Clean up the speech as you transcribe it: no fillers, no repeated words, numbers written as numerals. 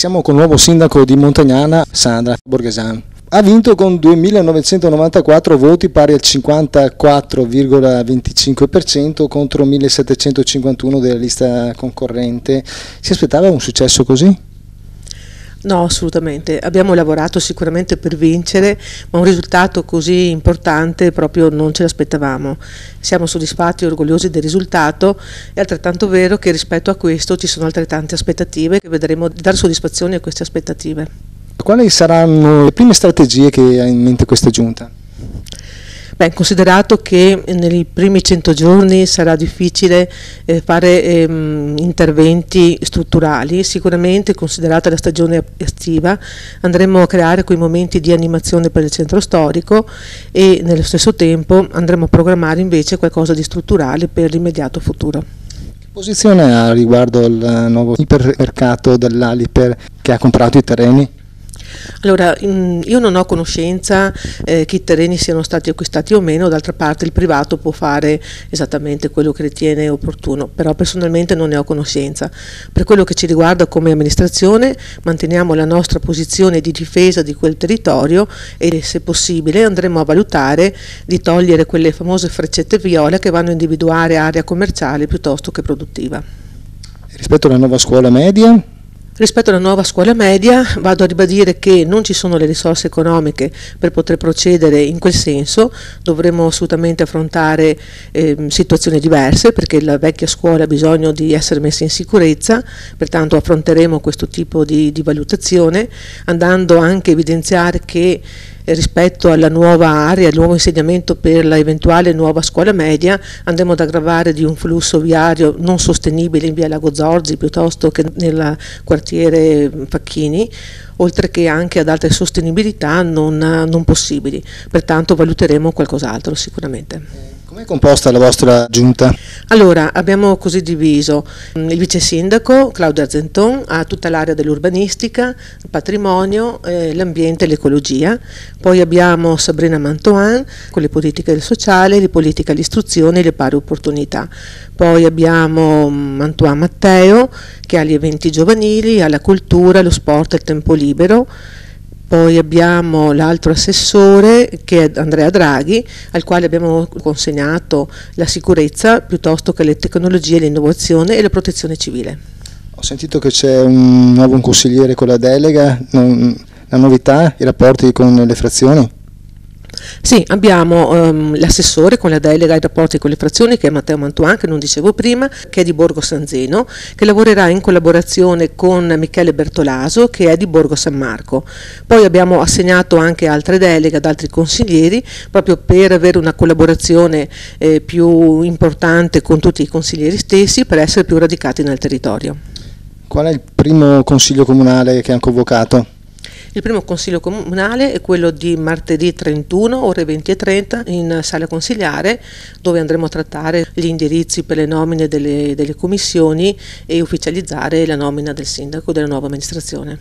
Siamo con il nuovo sindaco di Montagnana, Sandra Borghesan. Ha vinto con 2.994 voti, pari al 54,25% contro 1.751 della lista concorrente. Si aspettava un successo così? No, assolutamente. Abbiamo lavorato sicuramente per vincere, ma un risultato così importante proprio non ce l'aspettavamo. Siamo soddisfatti e orgogliosi del risultato. È altrettanto vero che rispetto a questo ci sono altrettante aspettative e vedremo di dare soddisfazione a queste aspettative. Quali saranno le prime strategie che ha in mente questa giunta? Considerato che nei primi 100 giorni sarà difficile fare interventi strutturali, sicuramente considerata la stagione estiva andremo a creare quei momenti di animazione per il centro storico e nello stesso tempo andremo a programmare invece qualcosa di strutturale per l'immediato futuro. Che posizione ha riguardo al nuovo ipermercato dell'Aliper che ha comprato i terreni? Allora, io non ho conoscenza che i terreni siano stati acquistati o meno, d'altra parte il privato può fare esattamente quello che ritiene opportuno, però personalmente non ne ho conoscenza. Per quello che ci riguarda come amministrazione manteniamo la nostra posizione di difesa di quel territorio e se possibile andremo a valutare di togliere quelle famose freccette viola che vanno a individuare area commerciale piuttosto che produttiva. Rispetto alla nuova scuola media? Rispetto alla nuova scuola media vado a ribadire che non ci sono le risorse economiche per poter procedere in quel senso, dovremo assolutamente affrontare situazioni diverse perché la vecchia scuola ha bisogno di essere messa in sicurezza, pertanto affronteremo questo tipo di valutazione andando anche a evidenziare che rispetto alla nuova area, al nuovo insegnamento per l'eventuale nuova scuola media andremo ad aggravare di un flusso viario non sostenibile in via Lago Zorzi piuttosto che nel quartiere Facchini, oltre che anche ad altre sostenibilità non possibili, pertanto valuteremo qualcos'altro sicuramente. Come è composta la vostra giunta? Allora, abbiamo così diviso il vice sindaco Claudio Argenton ha tutta l'area dell'urbanistica, il patrimonio, l'ambiente e l'ecologia, poi abbiamo Sabrina Mantoan con le politiche del sociale, le politiche all'istruzione e le pari opportunità, poi abbiamo Mantoan Matteo che ha gli eventi giovanili, ha la cultura, lo sport e il tempo libero. Poi abbiamo l'altro assessore che è Andrea Draghi, al quale abbiamo consegnato la sicurezza piuttosto che le tecnologie, l'innovazione e la protezione civile. Ho sentito che c'è un nuovo consigliere con la delega, la novità, i rapporti con le frazioni? Sì, abbiamo l'assessore con la delega ai rapporti con le frazioni che è Matteo Mantuan, che non dicevo prima, che è di Borgo San Zeno, che lavorerà in collaborazione con Michele Bertolaso che è di Borgo San Marco. Poi abbiamo assegnato anche altre deleghe ad altri consiglieri proprio per avere una collaborazione più importante con tutti i consiglieri stessi per essere più radicati nel territorio. Qual è il primo consiglio comunale che hanno convocato? Il primo consiglio comunale è quello di martedì 31, ore 20:30, in sala consigliare, dove andremo a trattare gli indirizzi per le nomine delle commissioni e ufficializzare la nomina del sindaco della nuova amministrazione.